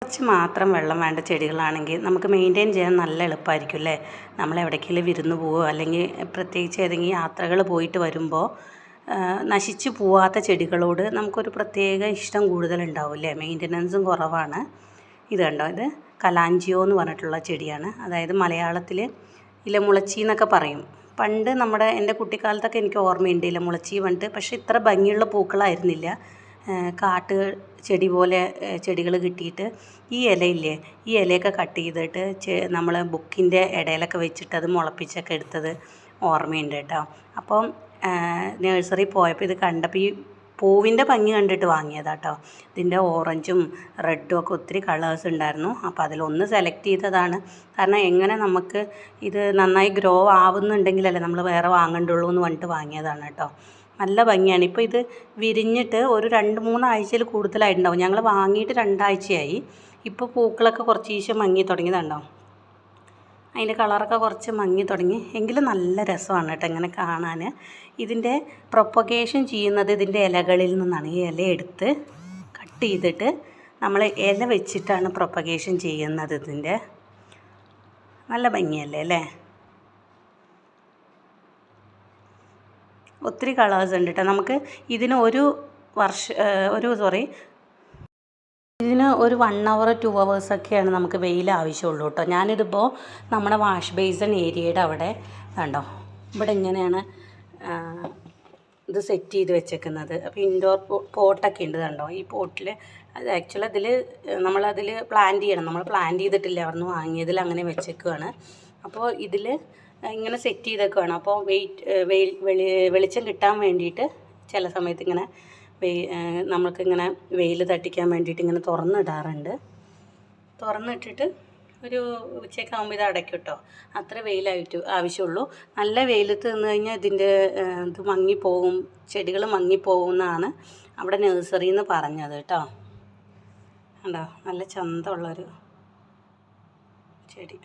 കുറച്ച് മാത്രം വെള്ളം വേണ്ട ചെടികളാണെങ്കിൽ നമുക്ക് മെയിൻറ്റെയിൻ ചെയ്യാൻ നല്ല എളുപ്പമായിരിക്കും അല്ലേ. നമ്മൾ എവിടേക്കെങ്കിലും വിരുന്ന് പോവുകയോ അല്ലെങ്കിൽ പ്രത്യേകിച്ച് ഏതെങ്കിലും യാത്രകൾ പോയിട്ട് വരുമ്പോൾ നശിച്ചു പോവാത്ത ചെടികളോട് നമുക്കൊരു പ്രത്യേക ഇഷ്ടം കൂടുതലുണ്ടാവും അല്ലേ. മെയിൻ്റനൻസും കുറവാണ്. ഇത് കണ്ടോ, ഇത് കലാഞ്ചിയോ എന്ന് പറഞ്ഞിട്ടുള്ള ചെടിയാണ്. അതായത് മലയാളത്തിൽ ഇലമുളച്ചി എന്നൊക്കെ പറയും. പണ്ട് എൻ്റെ കുട്ടിക്കാലത്തൊക്കെ എനിക്ക് ഓർമ്മയുണ്ട് ഇലമുളച്ചി പറഞ്ഞിട്ട്. പക്ഷേ ഇത്ര ഭംഗിയുള്ള പൂക്കളായിരുന്നില്ല. കാട്ട് ചെടി പോലെ ചെടികൾ കിട്ടിയിട്ട് ഈ ഇലയില്ലേ, ഈ ഇലയൊക്കെ കട്ട് ചെയ്തിട്ട് നമ്മൾ ബുക്കിൻ്റെ ഇടയിലൊക്കെ വെച്ചിട്ട് അത് മുളപ്പിച്ചൊക്കെ എടുത്തത് ഓർമ്മയുണ്ട് കേട്ടോ. അപ്പം നഴ്സറി പോയപ്പോൾ ഇത് കണ്ടപ്പോൾ ഈ പൂവിൻ്റെ ഭംഗി കണ്ടിട്ട് വാങ്ങിയതാട്ടോ. ഇതിൻ്റെ ഓറഞ്ചും റെഡും ഒക്കെ ഒത്തിരി കളേഴ്സ് ഉണ്ടായിരുന്നു. അപ്പോൾ അതിലൊന്ന് സെലക്ട് ചെയ്തതാണ്. കാരണം എങ്ങനെ നമുക്ക് ഇത് നന്നായി ഗ്രോ ആവുന്നുണ്ടെങ്കിലല്ലേ നമ്മൾ വേറെ വാങ്ങണ്ടുള്ളൂ എന്ന് പറഞ്ഞിട്ട് വാങ്ങിയതാണ് കേട്ടോ. നല്ല ഭംഗിയാണ്. ഇപ്പോൾ ഇത് വിരിഞ്ഞിട്ട് ഒരു 2-3 ആഴ്ചയിൽ കൂടുതലായിട്ടുണ്ടാവും. ഞങ്ങൾ വാങ്ങിയിട്ട് 2 ആഴ്ചയായി. ഇപ്പോൾ പൂക്കളൊക്കെ കുറച്ച് മങ്ങി തുടങ്ങിയതുണ്ടോ. അതിൻ്റെ കളറൊക്കെ കുറച്ച് മങ്ങി തുടങ്ങി. എങ്കിലും നല്ല രസമാണ് കേട്ടോ ഇങ്ങനെ കാണാൻ. ഇതിൻ്റെ പ്രൊപ്പഗേഷൻ ചെയ്യുന്നത് ഇതിൻ്റെ ഇലകളിൽ നിന്നാണ്. ഈ ഇല എടുത്ത് കട്ട് ചെയ്തിട്ട് നമ്മൾ ഇല വെച്ചിട്ടാണ് പ്രൊപ്പഗേഷൻ ചെയ്യുന്നത്. ഇതിൻ്റെ നല്ല ഭംഗിയല്ലേ അല്ലേ. ഒത്തിരി കളേഴ്സ് ഉണ്ട് കേട്ടോ. നമുക്ക് ഇതിന് ഇതിന് ഒരു 1 hour 2 hours ഒക്കെയാണ് നമുക്ക് വെയിൽ ആവശ്യമുള്ളൂ കേട്ടോ. ഞാനിതിപ്പോൾ നമ്മുടെ വാഷ് ബേസിൻ ഏരിയയുടെ അവിടെ കണ്ടോ, ഇവിടെ ഇങ്ങനെയാണ് ഇത് സെറ്റ് ചെയ്ത് വെച്ചേക്കുന്നത്. അപ്പോൾ ഇൻഡോർ പോട്ടൊക്കെ ഉണ്ട് കണ്ടോ. ഈ പോട്ടിൽ അത് ആക്ച്വലി നമ്മളതിൽ പ്ലാന്റ് ചെയ്യണം. നമ്മൾ പ്ലാന്റ് ചെയ്തിട്ടില്ല, അവിടെ നിന്ന് വാങ്ങിയതിൽ അങ്ങനെ വെച്ചേക്കുകയാണ്. അപ്പോൾ ഇതിൽ ഇങ്ങനെ സെറ്റ് ചെയ്തൊക്കെ അപ്പോൾ വെളിച്ചം കിട്ടാൻ വേണ്ടിയിട്ട് ചില സമയത്ത് ഇങ്ങനെ നമ്മൾക്കിങ്ങനെ വെയിൽ തട്ടിക്കാൻ വേണ്ടിയിട്ട് ഇങ്ങനെ തുറന്നിടാറുണ്ട്. തുറന്നിട്ടിട്ട് ഒരു ഉച്ചയ്ക്കാകുമ്പോൾ ഇത് അടയ്ക്കും കേട്ടോ. അത്ര വെയിലായിട്ട് ആവശ്യമുള്ളൂ. നല്ല വെയിലത്ത് നിന്ന് കഴിഞ്ഞാൽ ഇതിൻ്റെ ഇത് മങ്ങിപ്പോവും, ചെടികൾ മങ്ങിപ്പോവും എന്നാണ് അവിടെ നഴ്സറിയിൽ നിന്ന് പറഞ്ഞത് കേട്ടോ. കണ്ടോ, നല്ല ചന്തമുള്ളൊരു ചെടി.